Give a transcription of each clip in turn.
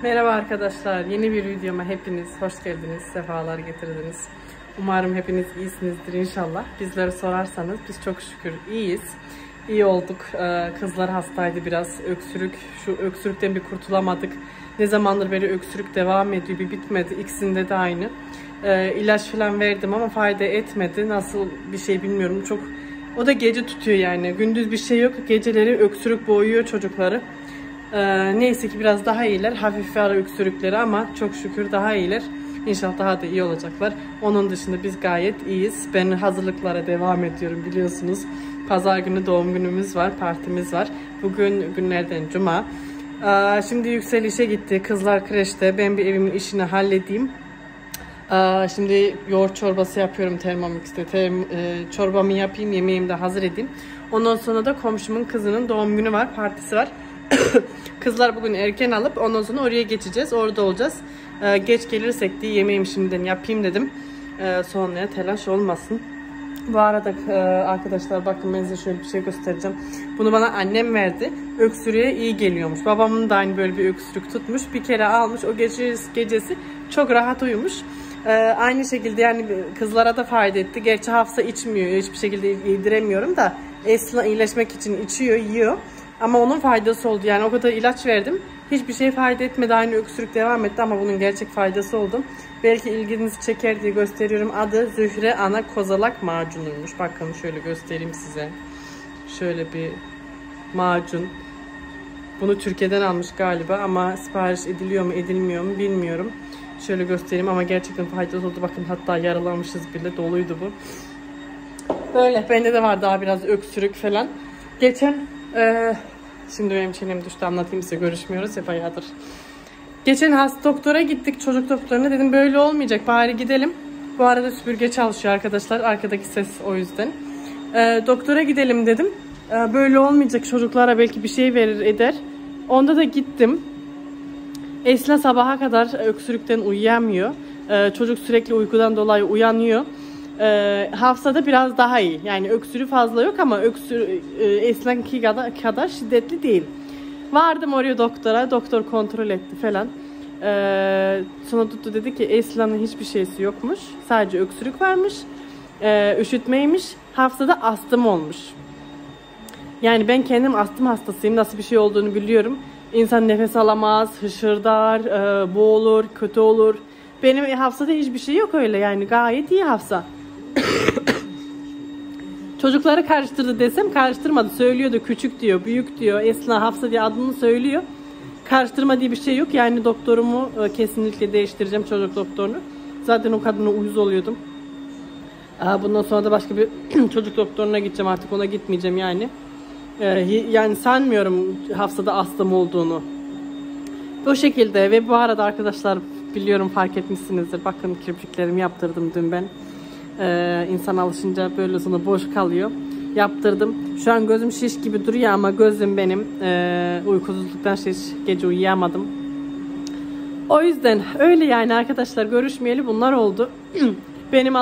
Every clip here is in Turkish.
Merhaba arkadaşlar, yeni bir videoma hepiniz hoş geldiniz, sefalar getirdiniz. Umarım hepiniz iyisinizdir inşallah. Bizleri sorarsanız biz çok şükür iyiyiz. İyi olduk. Kızlar hastaydı biraz, öksürük. Şu öksürükten bir kurtulamadık. Ne zamandır beri öksürük devam ediyor, bir bitmedi. İkisinde de aynı. İlaç falan verdim ama fayda etmedi. Nasıl bir şey bilmiyorum. O da gece tutuyor yani. Gündüz bir şey yok. Geceleri öksürük boğuyor çocukları. Neyse ki biraz daha iyiler. Hafif ara öksürükleri ama çok şükür daha iyiler. İnşallah daha da iyi olacaklar. Onun dışında biz gayet iyiyiz. Ben hazırlıklara devam ediyorum biliyorsunuz. Pazar günü doğum günümüz var, partimiz var. Bugün günlerden cuma. Şimdi yükselişe gitti. Kızlar kreşte. Ben bir evimin işini halledeyim. Şimdi yoğurt çorbası yapıyorum Thermomix'te. Çorbamı yapayım, yemeğimi de hazır edeyim. Ondan sonra da komşumun kızının doğum günü var, partisi var. Kızlar bugün erken alıp ondan sonra oraya geçeceğiz. Orada olacağız. Geç gelirsek diye yemeğimi şimdiden yapayım dedim. Sonraya telaş olmasın. Bu arada arkadaşlar bakın ben size şöyle bir şey göstereceğim. Bunu bana annem verdi. Öksürüğe iyi geliyormuş. Babamın da aynı böyle bir öksürük tutmuş. Bir kere almış. O gecesi çok rahat uyumuş. Aynı şekilde yani kızlara da fayda etti. Gerçi Hafsa içmiyor. Hiçbir şekilde yediremiyorum da Esra iyileşmek için içiyor, yiyor. Ama onun faydası oldu. Yani o kadar ilaç verdim. Hiçbir şey fayda etmedi. Aynı öksürük devam etti ama bunun gerçek faydası oldu. Belki ilginizi çeker diye gösteriyorum. Adı Zühre Ana Kozalak Macunuymuş. Bakın şöyle göstereyim size. Şöyle bir macun. Bunu Türkiye'den almış galiba ama sipariş ediliyor mu edilmiyor mu bilmiyorum. Şöyle göstereyim ama gerçekten faydası oldu. Bakın hatta yaralamışız bile. Doluydu bu. Böyle bende de var daha biraz öksürük falan. Geçen şimdi benim çenem düştü, anlatayım size, görüşmüyoruz ya bayağıdır. Geçen hasta doktora gittik, çocuk doktoruna, dedim böyle olmayacak bari gidelim. Bu arada süpürge çalışıyor arkadaşlar, arkadaki ses o yüzden. Doktora gidelim dedim. Böyle olmayacak, çocuklara belki bir şey verir eder. Onda da gittim. Esla sabaha kadar öksürükten uyuyamıyor. Çocuk sürekli uykudan dolayı uyanıyor. Hafsa da biraz daha iyi. Yani öksürüğü fazla yok ama Eslan'ki kadar şiddetli değil. Vardım oraya doktora. Doktor kontrol etti falan. Sonra tuttu dedi ki Eslan'ın hiçbir şeysi yokmuş. Sadece öksürük varmış. Üşütmeymiş. Hafsa'da astım olmuş. Yani ben kendim astım hastasıyım. Nasıl bir şey olduğunu biliyorum. İnsan nefes alamaz, hışırdar, boğulur, kötü olur. Benim Hafsa'da hiçbir şey yok öyle yani. Gayet iyi Hafsa. Çocukları karıştırdı desem karıştırmadı. Söylüyordu, küçük diyor, büyük diyor. Esla, Hafsa diye adını söylüyor. Karıştırma diye bir şey yok. Yani doktorumu kesinlikle değiştireceğim, çocuk doktorunu. Zaten o kadına uyuz oluyordum. Bundan sonra da başka bir çocuk doktoruna gideceğim, artık ona gitmeyeceğim yani. Yani sanmıyorum Hafsa'da astım olduğunu. Bu şekilde. Ve bu arada arkadaşlar, biliyorum fark etmişsinizdir. Bakın kirpiklerimi yaptırdım dün ben. İnsan alışınca böyle sonra boş kalıyor. Yaptırdım. Şu an gözüm şiş gibi duruyor ama gözüm benim uykusuzluktan şiş. Gece uyuyamadım. O yüzden öyle yani arkadaşlar, görüşmeyeli bunlar oldu. Benim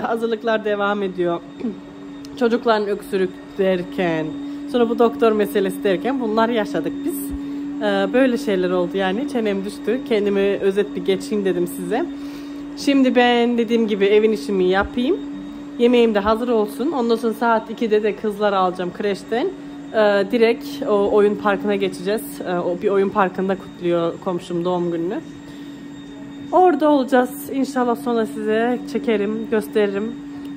hazırlıklar devam ediyor. Çocukların öksürük derken, sonra bu doktor meselesi derken bunlar yaşadık biz. Böyle şeyler oldu yani. Çenem düştü. Kendimi özet bir geçeyim dedim size. Şimdi ben dediğim gibi evin işimi yapayım. Yemeğim de hazır olsun. Ondan sonra saat 2'de de kızları alacağım kreşten. Direkt o oyun parkına geçeceğiz. O bir oyun parkında kutluyor komşum doğum gününü. Orada olacağız. İnşallah sonra size çekerim, gösteririm.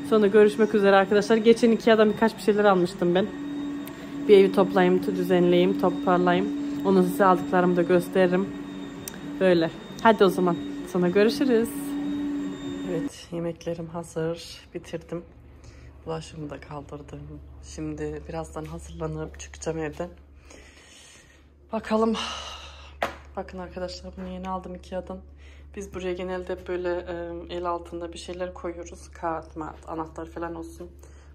Sonra görüşmek üzere arkadaşlar. Geçen Ikea'dan birkaç bir şeyler almıştım ben. Bir evi toplayayım, düzenleyeyim, toparlayayım. Onu size aldıklarımı da gösteririm. Böyle. Hadi o zaman. Sonra görüşürüz. Evet, yemeklerim hazır. Bitirdim. Bulaşığımı da kaldırdım. Şimdi birazdan hazırlanıp çıkacağım evden. Bakalım. Bakın arkadaşlar, bunu yeni aldım Ikea'dan. Biz buraya genelde böyle el altında bir şeyler koyuyoruz. Kağıt, anahtar falan olsun.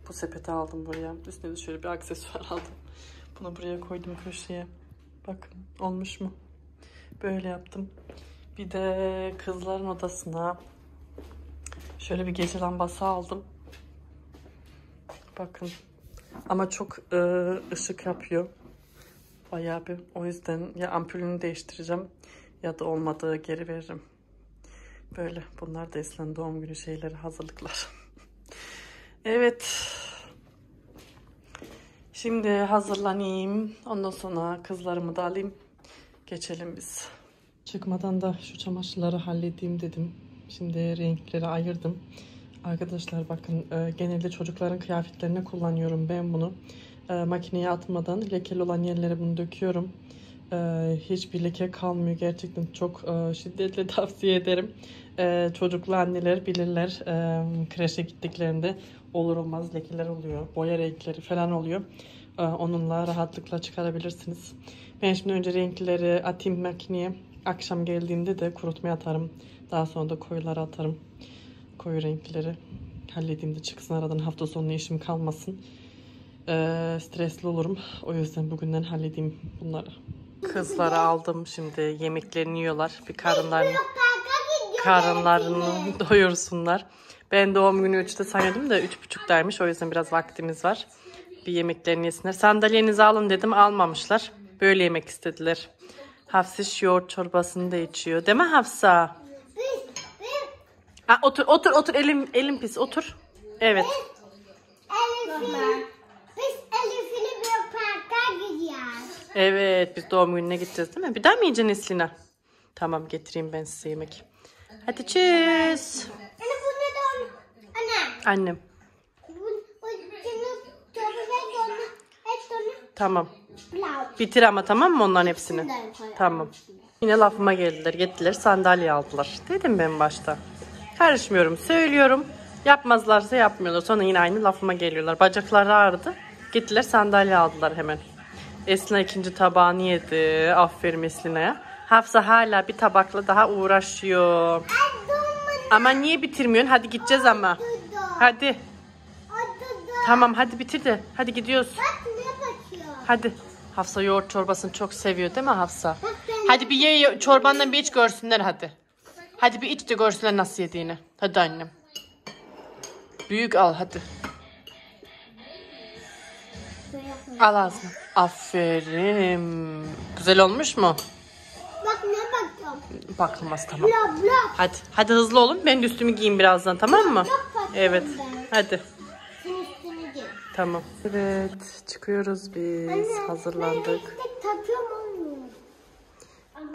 Bu sepeti aldım buraya. Üstüne de şöyle bir aksesuar aldım. Bunu buraya koydum köşeye. Bakın olmuş mu? Böyle yaptım. Bir de kızların odasına şöyle bir gece lambası aldım. Bakın. Ama çok ışık yapıyor. Bayağı bir. O yüzden ya ampulünü değiştireceğim Ya da olmadığı geri veririm. Böyle bunlar da Eslen doğum günü şeyleri, hazırlıklar. Evet. Şimdi hazırlanayım. Ondan sonra kızlarımı da alayım. Geçelim biz. Çıkmadan da şu çamaşırları halledeyim dedim. Şimdi renkleri ayırdım. Arkadaşlar bakın, genelde çocukların kıyafetlerine kullanıyorum ben bunu. Makineye atmadan lekeli olan yerlere bunu döküyorum. Hiçbir leke kalmıyor. Gerçekten çok şiddetle tavsiye ederim. Çocuklu anneler bilirler. Kreşe gittiklerinde olur olmaz lekeler oluyor. Boya renkleri falan oluyor. Onunla rahatlıkla çıkarabilirsiniz. Ben şimdi önce renkleri atayım makineye. Akşam geldiğinde de kurutmaya atarım. Daha sonra da koyuları atarım. Koyu renkleri halledeyim de çıksın aradan, hafta sonu işim kalmasın. Stresli olurum. O yüzden bugünden halledeyim bunları. Kızları aldım, şimdi yemeklerini yiyorlar. Bir karınlarını doyursunlar. Ben doğum günü 3'te sanıyordum da 3.30'daymış. O yüzden biraz vaktimiz var. Bir yemeklerini yesinler. Sandalyenizi alın dedim, almamışlar. Böyle yemek istediler. Hafsiş yoğurt çorbasını da içiyor. Değil mi Hafsa? Otur. Elim pis. Otur. Evet. Biz Elif'ini bir parka gidiyoruz. Evet, biz doğum gününe gideceğiz değil mi? Bir daha mı yiyeceksin Eslina? Tamam, getireyim ben size yemek. Hadi çüss. Anne bu ne doğum? Annem. Tamam. Bitir ama, tamam mı onların hepsini? Tamam. Yine lafıma geldiler. Gittiler sandalye aldılar. Dedim ben başta. Karışmıyorum, söylüyorum. Yapmazlarsa yapmıyorlar. Sonra yine aynı lafıma geliyorlar. Bacakları ağrıdı. Gittiler sandalye aldılar hemen. Eslina ikinci tabağını yedi. Aferin Eslina'ya. Hafsa hala bir tabakla daha uğraşıyor. Ama niye bitirmiyorsun? Hadi gideceğiz ama. Hadi. Tamam hadi bitir de. Hadi gidiyoruz. Hadi. Hafsa yoğurt çorbasını çok seviyor değil mi Hafsa? Hadi bir ye, çorbandan bir iç görsünler hadi. Hadi bir iç de görsünler nasıl yediğini. Hadi annem. Büyük al hadi. Al ağzına. Aferin. Güzel olmuş mu? Bak ne bakıyorum. Bakılmaz, tamam. Bla bla. Hadi hızlı olun. Ben de üstümü giyeyim birazdan, tamam mı? Evet. Hadi. Sen üstünü giy. Tamam. Evet, çıkıyoruz biz. Hazırlandık.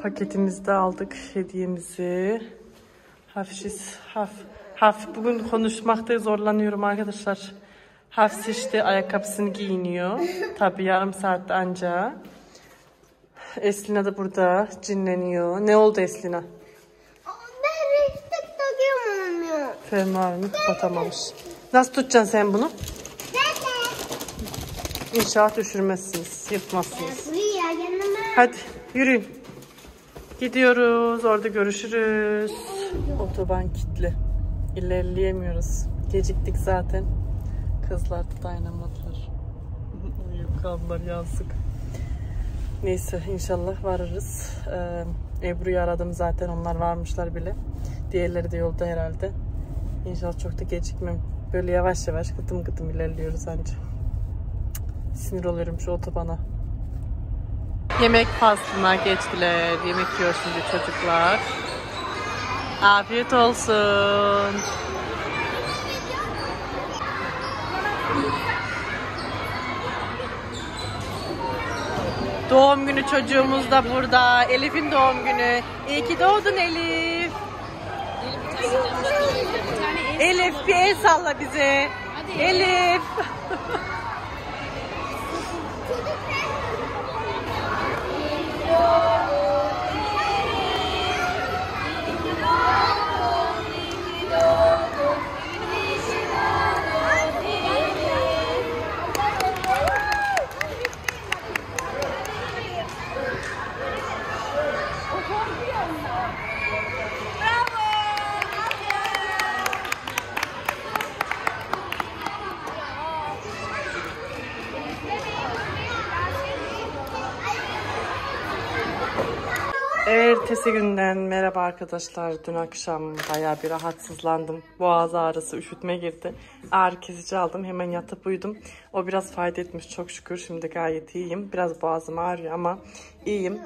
Paketimizi de aldık, hediyemizi. Hafif bugün konuşmakta zorlanıyorum arkadaşlar. Hafif işte ayakkabısını giyiniyor. Tabii yarım saatte anca. Eslina da burada cinleniyor. Ne oldu Eslina? Ben renkte takıyorum. Fermuarını kapatamamış. Nasıl tutacaksın sen bunu? İnşallah düşürmezsiniz, yırtmazsınız. Buraya yanıma. Hadi yürüyün. Gidiyoruz. Orada görüşürüz. Otoban kilitli. İlerleyemiyoruz. Geciktik zaten. Kızlar da dayanamadılar. Uyuyup kaldılar, yazık. Neyse inşallah varırız. Ebru'yu aradım zaten. Onlar varmışlar bile. Diğerleri de yolda herhalde. İnşallah çok da gecikmem. Böyle yavaş yavaş gıdım gıdım ilerliyoruz anca. Sinir oluyorum şu otobana. Yemek faslına geçtiler. Yemek yiyor şimdi çocuklar. Afiyet olsun. Doğum günü çocuğumuz da burada. Elif'in doğum günü. İyi ki doğdun Elif. Elif bir el salla bize. Elif. Ertesi günden merhaba arkadaşlar. Dün akşam bayağı bir rahatsızlandım. Boğaz ağrısı, üşütme girdi. Ağrı kesici aldım. Hemen yatıp uyudum. O biraz fayda etmiş çok şükür. Şimdi gayet iyiyim. Biraz boğazım ağrıyor ama iyiyim.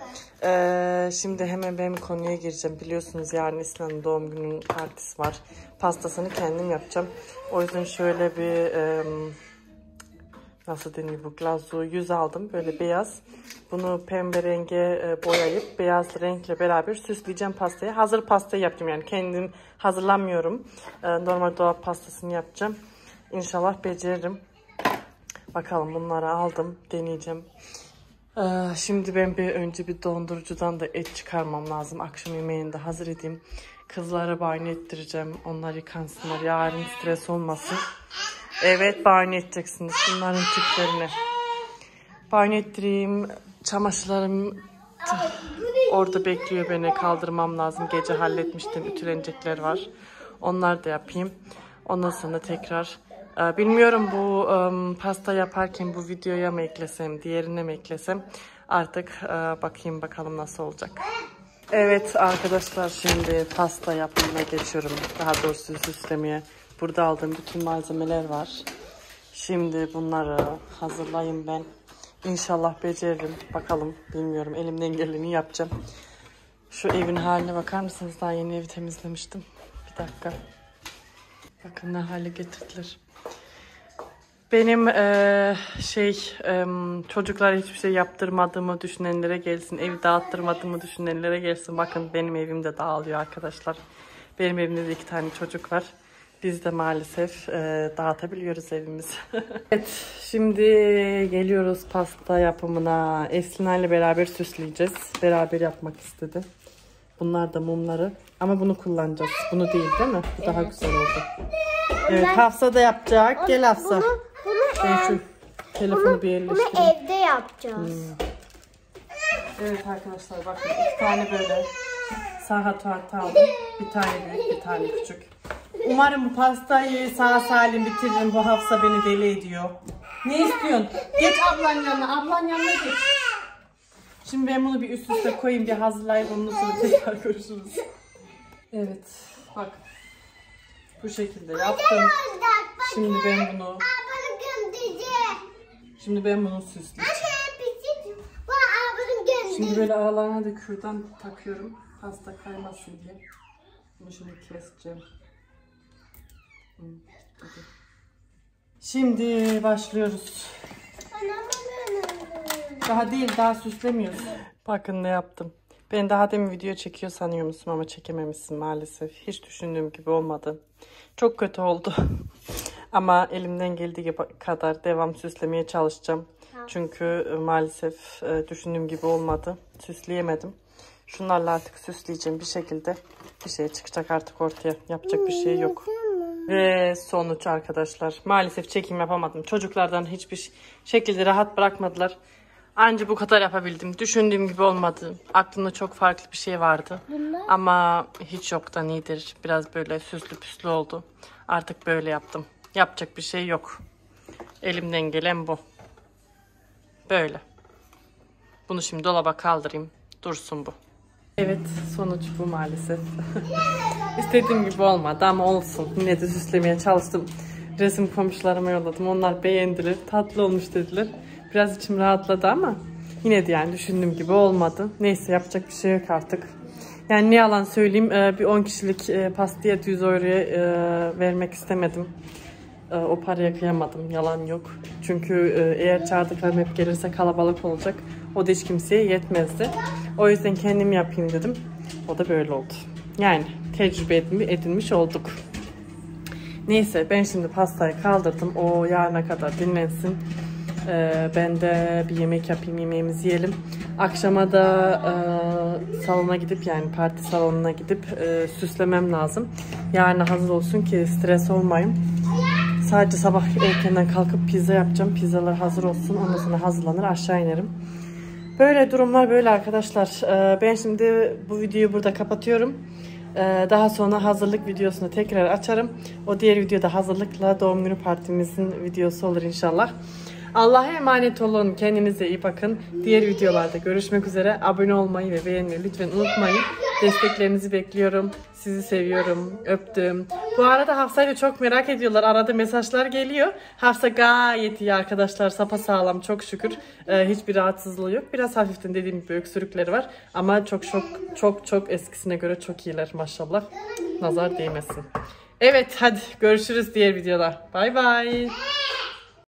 Şimdi hemen benim konuya gireceğim. Biliyorsunuz yarın Eslin'in doğum gününün partisi var. Pastasını kendim yapacağım. O yüzden şöyle bir nasıl deniyor bu glazu yüz aldım. Böyle beyaz. Bunu pembe renge boyayıp beyaz renkle beraber süsleyeceğim pastayı. Hazır pastayı yapacağım yani kendim hazırlamıyorum. Normal dolap pastasını yapacağım. İnşallah beceririm. Bakalım bunları aldım. Deneyeceğim. Şimdi ben önce bir dondurucudan da et çıkarmam lazım. Akşam yemeğini de hazır edeyim. Kızlara banyo ettireceğim. Onlar yıkansınlar. Yarın stres olmasın. Evet banyo edeceksiniz. Bunların tiplerini. Banyo ettireyim. Çamaşırlarım orada bekliyor beni. Kaldırmam lazım. Gece halletmiştim. Ütülenecekler var. Onları da yapayım. Ondan sonra tekrar bilmiyorum bu pasta yaparken bu videoya mı eklesem, diğerine mi eklesem artık bakayım bakalım nasıl olacak. Evet arkadaşlar şimdi pasta yapımına geçiyorum. Daha doğrusu süslemeye. Burada aldığım bütün malzemeler var. Şimdi bunları hazırlayayım ben. İnşallah beceririm. Bakalım bilmiyorum. Elimden geleni yapacağım. Şu evin haline bakar mısınız? Daha yeni evi temizlemiştim. Bir dakika. Bakın ne hale getirdiler. Benim çocuklar hiçbir şey yaptırmadığımı düşünenlere gelsin. Evi dağıttırmadığımı düşünenlere gelsin. Bakın benim evim de dağılıyor arkadaşlar. Benim evimde de 2 tane çocuk var. Biz de maalesef dağıtabiliyoruz evimizi. Evet, şimdi geliyoruz pasta yapımına. Eslina ile beraber süsleyeceğiz. Beraber yapmak istedi. Bunlar da mumları. Ama bunu kullanacağız. Bunu değil mi? Bu daha güzel oldu. Evet, Hafsa da yapacak. Gel Hafsa. Ben şu telefonu bir yerleştireyim. Bunu evde yapacağız. Evet arkadaşlar bakın 2 tane böyle saha tortu aldım. Bir tane büyük, bir tane küçük. Umarım bu pastayı sağ salim bitiririm. Bu Hafsa beni deli ediyor. Ne istiyorsun? Geç ablanın yanına. Ablanın yanına geç. Şimdi ben bunu bir üst üste koyayım. Bir hazırlayıp ondan sonra tekrar görüşürüz. Evet. Bak. Bu şekilde yaptım. Şimdi ben bunu süsleyeceğim. Şimdi böyle aralarına da kürdan takıyorum. Pasta kaymasın diye. Bunu şimdi keseceğim. Şimdi başlıyoruz. Daha değil, daha süslemiyoruz. Bakın ne yaptım. Ben daha demin video çekiyor sanıyormuşum ama çekememişsin maalesef. Hiç düşündüğüm gibi olmadı. Çok kötü oldu. Ama elimden geldiği kadar devam süslemeye çalışacağım. Çünkü maalesef düşündüğüm gibi olmadı. Süsleyemedim. Şunlarla artık süsleyeceğim bir şekilde. Bir şey çıkacak artık ortaya. Yapacak bir şey yok. Ve sonuç arkadaşlar. Maalesef çekim yapamadım. Çocuklardan hiçbir şekilde rahat bırakmadılar. Anca bu kadar yapabildim. Düşündüğüm gibi olmadı. Aklımda çok farklı bir şey vardı. Ama hiç yoktan iyidir. Biraz böyle süslü püslü oldu. Artık böyle yaptım. Yapacak bir şey yok. Elimden gelen bu. Böyle. Bunu şimdi dolaba kaldırayım. Dursun bu. Evet, sonuç bu maalesef. İstediğim gibi olmadı ama olsun. Yine de süslemeye çalıştım. Resim komşularıma yolladım. Onlar beğendiler. Tatlı olmuş dediler. Biraz içim rahatladı ama yine de yani düşündüğüm gibi olmadı. Neyse yapacak bir şey yok artık. Yani ne yalan söyleyeyim bir 10 kişilik pastaya 100 euroya vermek istemedim. O paraya kıyamadım. Yalan yok. Çünkü eğer çağırdıklarım hep gelirse kalabalık olacak. O da hiç kimseye yetmezdi. O yüzden kendim yapayım dedim. O da böyle oldu. Yani tecrübe edinmiş olduk. Neyse ben şimdi pastayı kaldırdım. O yarına kadar dinlensin. Ben de bir yemek yapayım. Yemeğimizi yiyelim. Akşama da salona gidip yani parti salonuna gidip süslemem lazım. Yarına hazır olsun ki stres olmayayım. Sadece sabah erkenden kalkıp pizza yapacağım. Pizzalar hazır olsun. Ondan sonra hazırlanır aşağı inerim. Böyle durumlar böyle arkadaşlar. Ben şimdi bu videoyu burada kapatıyorum. Daha sonra hazırlık videosunu tekrar açarım. O diğer videoda hazırlıkla doğum günü partimizin videosu olur inşallah. Allah'a emanet olun. Kendinize iyi bakın. Diğer videolarda görüşmek üzere. Abone olmayı ve beğenmeyi lütfen unutmayın. Desteklerinizi bekliyorum. Sizi seviyorum. Öptüm. Bu arada Hafsa'yı çok merak ediyorlar. Arada mesajlar geliyor. Hafsa gayet iyi arkadaşlar. Sapasağlam çok şükür. Hiçbir rahatsızlığı yok. Biraz hafiften dediğim gibi öksürükleri var. Ama çok eskisine göre çok iyiler maşallah. Nazar değmesin. Evet hadi görüşürüz diğer videoda. Bay bay.